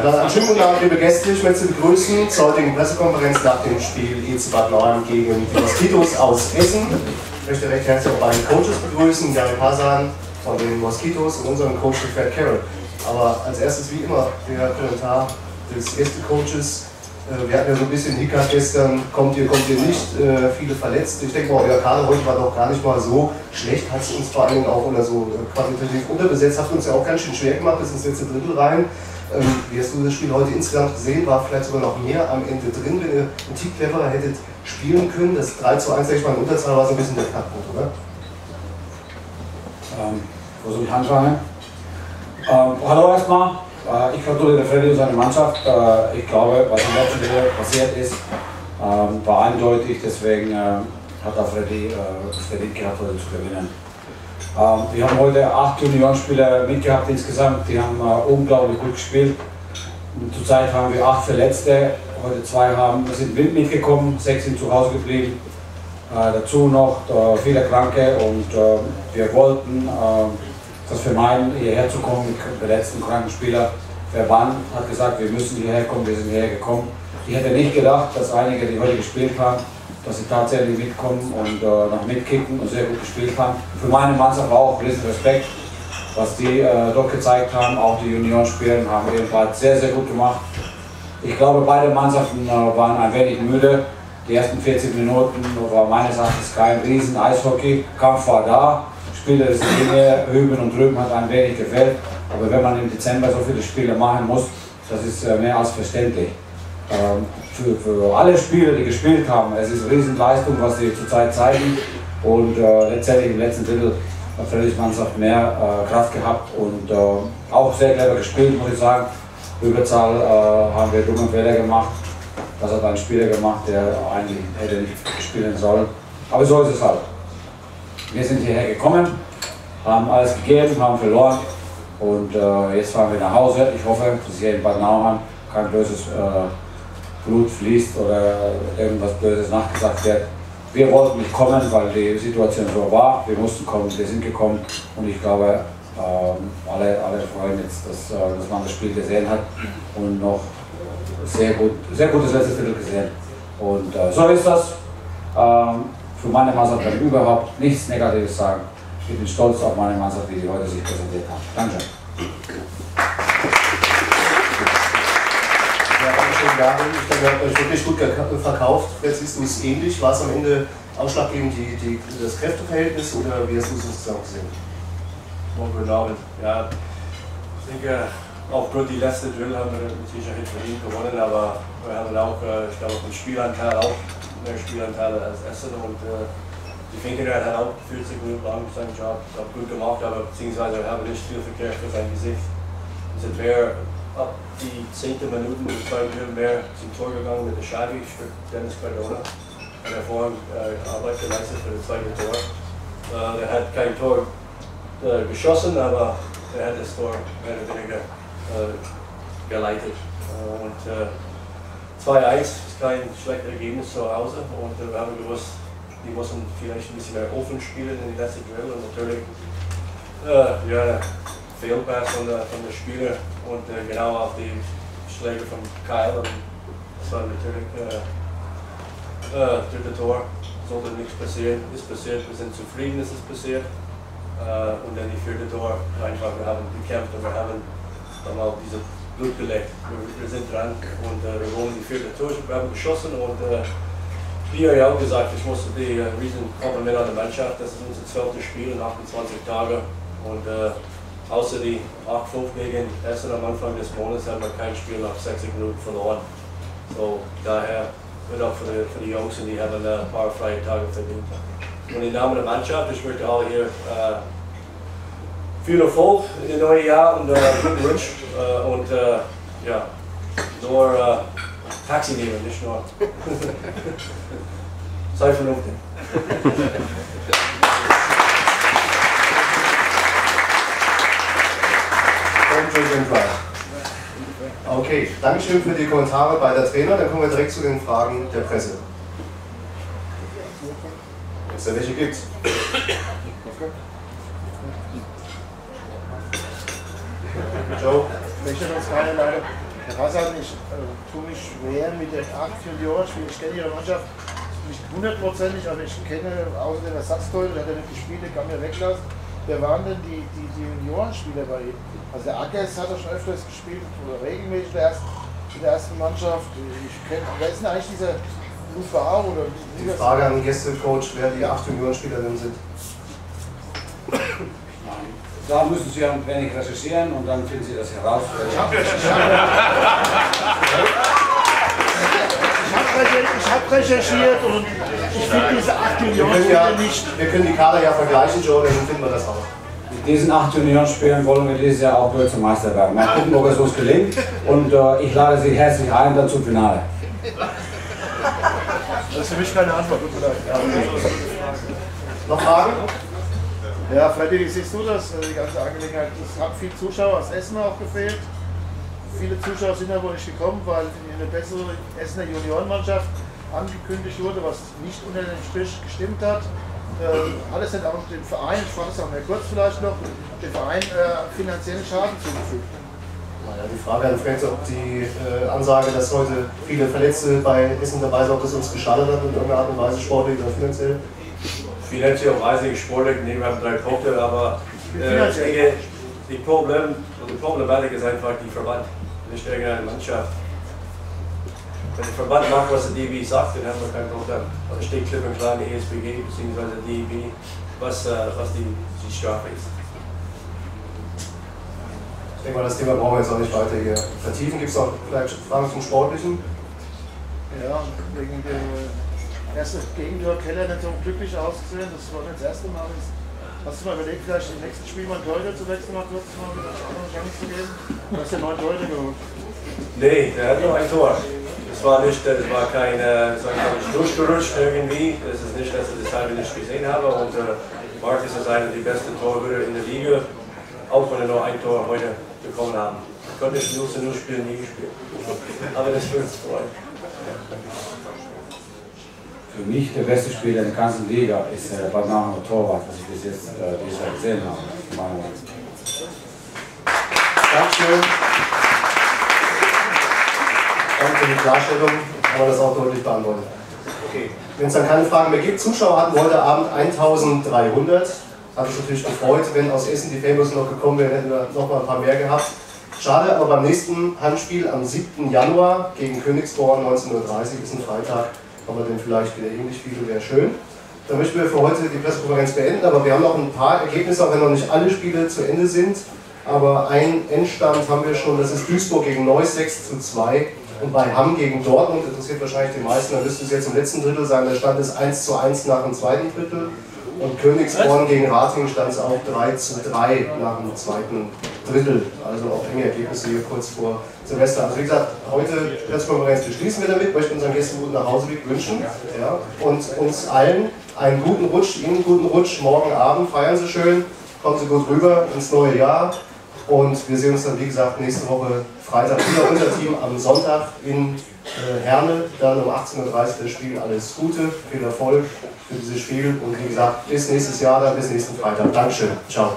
dann einen schönen guten Abend, liebe Gäste. Ich möchte Sie begrüßen zur heutigen Pressekonferenz nach dem Spiel EC Bad Nauheim gegen die Moskitos aus Essen. Ich möchte recht herzlich auch beide Coaches begrüßen, Gary Pasan von den Moskitos und unseren Coach Fred Carroll. Aber als erstes wie immer der Kommentar des Gäste-Coaches. Wir hatten ja so ein bisschen Hickhack gestern, kommt ihr nicht, viele verletzt. Ich denke mal, euer Kader heute war doch gar nicht mal so schlecht, hat es uns vor allem auch oder so qualitativ unterbesetzt, hat uns ja auch ganz schön schwer gemacht, bis ins letzte Drittel rein. Wie hast du das Spiel heute insgesamt gesehen? War vielleicht sogar noch mehr am Ende drin, wenn ihr ein Tick cleverer hättet spielen können? Das 3:1, sag ich mal, in Unterzahl war so ein bisschen der Knackpunkt, oder? Wo soll ich anfangen? Hallo erstmal. Ich gratuliere Freddy und seine Mannschaft. Ich glaube, was im letzten Jahr passiert ist, war eindeutig, deswegen hat auch Freddy das verdient gehabt, heute zu gewinnen. Wir haben heute 8 Juniorenspieler mitgehabt insgesamt, die haben unglaublich gut gespielt. Und zurzeit haben wir 8 Verletzte, heute 2 sind mitgekommen, 6 sind zu Hause geblieben. Dazu noch viele Kranke und wir wollten das vermeiden, hierher zu kommen mit verletzten kranken Spieler. Verband hat gesagt, wir müssen hierher kommen, wir sind hierher gekommen. Ich hätte nicht gedacht, dass einige, die heute gespielt haben, dass sie tatsächlich mitkommen und noch mitkicken und sehr gut gespielt haben. Für meine Mannschaft auch riesen Respekt, was die dort gezeigt haben. Auch die Juniorenspieler haben ebenfalls sehr, sehr gut gemacht. Ich glaube, beide Mannschaften waren ein wenig müde. Die ersten 40 Minuten war meines Erachtens kein riesen Eishockey. Kampf war da. Spieler des Dinge, Hüben und Drüben hat ein wenig gefällt, aber wenn man im Dezember so viele Spiele machen muss, das ist mehr als verständlich. Für alle Spieler, die gespielt haben, es ist eine Riesenleistung, was sie zurzeit zeigen und letztendlich im letzten Drittel hat Freddys Mannschaft mehr Kraft gehabt und auch sehr clever gespielt, muss ich sagen. Überzahl haben wir dumme Fehler gemacht, das hat ein Spieler gemacht, der eigentlich hätte nicht spielen sollen, aber so ist es halt. Wir sind hierher gekommen, haben alles gegeben, haben verloren und jetzt fahren wir nach Hause. Ich hoffe, dass hier in Bad Nauheim kein böses Blut fließt oder irgendwas Böses nachgesagt wird. Wir wollten nicht kommen, weil die Situation so war. Wir mussten kommen, wir sind gekommen und ich glaube, alle freuen jetzt, dass man das Spiel gesehen hat und noch sehr gutes letztes Viertel gesehen. Und so ist das. Für meine Mannschaft kann ich überhaupt nichts Negatives sagen. Ich bin stolz auf meine Mannschaft, wie sie heute sich präsentiert haben. Danke. Ja, danke schön, Gary. Ich denke, ihr habt euch wirklich gut verkauft. Jetzt siehst du es ähnlich. War es am Ende ausschlaggebend das Kräfteverhältnis oder wie hast du es insgesamt gesehen? Guten Abend. Ja, ich denke, aufgrund die letzte Drill haben wir mit Sicherheit verdient gewonnen, aber wir haben auch, ich glaube, vom Spielanteil auch mehr Spielanteile als Essen und die Finkenrad hat auch 40 Minuten lang seinen Job gut gemacht, aber beziehungsweise wir haben nicht viel Verkehr für sein Gesicht. Wir sind mehr ab die 10. Minute des zweiten Drittel mehr zum Tor gegangen mit der Schadi für Dennis Cardona. Er hat hervorragend Arbeit geleistet für das zweite Tor. Er hat kein Tor geschossen, aber er hat das Tor mehr oder weniger geleitet. 2:1 ist kein schlechtes Ergebnis zu Hause und wir haben gewusst, die müssen vielleicht ein bisschen mehr offen spielen in die letzte Drill und natürlich ja, Fehlpass von der Spieler und genau auf die Schläge von Kyle und das war natürlich dritte Tor, sollte nichts passieren, ist passiert, wir sind zufrieden, dass es passiert und dann die vierte Tor, einfach wir haben gekämpft und wir haben dann auch diese Blut geleckt. Wir sind dran und wir wollen die vierte Tor, wir haben geschossen und wie ihr ja auch gesagt, ich musste die riesen Kompliment an der Mannschaft, das ist unser 12. Spiel in 28 Tagen und außer die 8:5 gegen Essen am Anfang des Monats haben wir kein Spiel nach 60 Minuten verloren. So daher wird auch für die Jungs und die haben ein paar freie Tage verdient. Und im Namen der Mannschaft, ich möchte alle hier viel Erfolg in das neue Jahr und guten Wunsch und ja, nur Taxi nehmen, nicht nur. Sei vernünftig. Okay, Dankeschön für die Kommentare beider Trainer. Dann kommen wir direkt zu den Fragen der Presse. Wenn es da welche gibt. Joe? Welche uns keine leider? Herr Hassan, ich tue mich schwer mit den 8 Juniorenspielen. Ich kenne Ihre Mannschaft nicht hundertprozentig, aber ich kenne außer den Ersatztorhüter, der hat ja nicht gespielt, den kann mir weglassen. Wer waren denn die Juniorenspieler bei Ihnen? Also der Ackers hat er schon öfters gespielt, oder regelmäßig in der ersten Mannschaft. Wer ist denn eigentlich dieser Lufau? Die Frage an den Gästecoach, wer die 8 Juniorenspieler denn sind. Da müssen Sie ein wenig recherchieren und dann finden Sie das heraus. Ich hab recherchiert und ich finde diese 8 Juniorenspieler nicht. Wir können die Kader ja vergleichen, Joe, dann finden wir das auch. Mit diesen 8 Juniorenspielen wollen wir dieses Jahr auch Deutscher Meister werden. Mal gucken, ob es uns gelingt und ich lade Sie herzlich ein dann zum Finale. Das ist für mich keine Antwort. Noch Fragen? Ja, Freddy, wie siehst du das, die ganze Angelegenheit? Es hat viele Zuschauer aus Essen auch gefehlt. Viele Zuschauer sind ja wohl nicht gekommen, weil eine bessere Essener Juniorenmannschaft angekündigt wurde, was nicht unter den Strich gestimmt hat. Alles hat auch dem Verein, ich frage es auch mehr kurz vielleicht noch, dem Verein finanziellen Schaden zugefügt. Naja, die Frage an Fred, ob die Ansage, dass heute viele Verletzte bei Essen dabei sind, ob das uns geschadet hat in irgendeiner Art und Weise, sportlich oder finanziell? Finanziell weiß ich sportlich, nee, wir haben 3 Punkte, aber ich denke, die Problematik ist einfach die Verband, nicht irgendeine Mannschaft. Wenn der Verband macht, was der DB sagt, dann haben wir kein Problem. Also steht klipp und klar in der ESBG bzw. DEB, was die Strafe ist. Ich denke mal, das Thema brauchen wir jetzt auch nicht weiter hier vertiefen. Gibt es noch vielleicht Fragen zum Sportlichen? Ja, wegen dem ersten Gegentor Keller nicht so glücklich ausgesehen, das war nicht das erste Mal. Hast du mal überlegt, vielleicht im nächsten Spiel mal einen Torhüter zu wechseln, mal kurz mal eine andere Chance zu geben? Du hast ja 9 Torhüter geholt. Nee, der hat nur ein Tor. Das war kein durchgerutscht irgendwie. Das ist nicht, dass ich das halbe nicht gesehen habe. Und Markus ist einer der besten Torhüter in der Liga, auch wenn er nur ein Tor heute bekommen haben. Ich konnte das 0:0 Spiel nie gespielt. Aber das wird uns freuen. Für mich der beste Spieler in der ganzen Liga ist der Banana Torwart, was ich bis jetzt dieses Jahr gesehen habe. Dankeschön. Danke für die Klarstellung, aber das auch deutlich beantwortet. Okay. Wenn es dann keine Fragen mehr gibt, Zuschauer hatten heute Abend 1300. Hat uns natürlich gefreut, wenn aus Essen die Famous noch gekommen wären, hätten wir noch mal ein paar mehr gehabt. Schade, aber beim nächsten Heimspiel am 7. Januar gegen Königsborn 19:30 Uhr ist ein Freitag, haben wir denn vielleicht wieder ähnlich viele, wäre schön. Dann möchten wir für heute die Pressekonferenz beenden, aber wir haben noch ein paar Ergebnisse, auch wenn noch nicht alle Spiele zu Ende sind. Aber ein Endstand haben wir schon, das ist Duisburg gegen Neuss 6:2 und bei Hamm gegen Dortmund, interessiert wahrscheinlich die meisten, da müsste es jetzt im letzten Drittel sein, der Stand ist 1:1 nach dem zweiten Drittel. Und Königsborn gegen Ratingen stand es auch 3:3 nach dem zweiten Drittel. Also auch enge Ergebnisse hier kurz vor Silvester. Also wie gesagt, heute Pressekonferenz beschließen wir damit, möchten unseren Gästen guten Nachhauseweg wünschen, ja, und uns allen einen guten Rutsch, Ihnen einen guten Rutsch morgen Abend, feiern Sie schön, kommen Sie gut rüber ins neue Jahr und wir sehen uns dann wie gesagt nächste Woche Freitag wieder unser Team am Sonntag in Herne, dann um 18:30 Uhr das Spiel. Alles Gute, viel Erfolg für dieses Spiel und wie gesagt bis nächstes Jahr, dann bis nächsten Freitag. Dankeschön, ciao.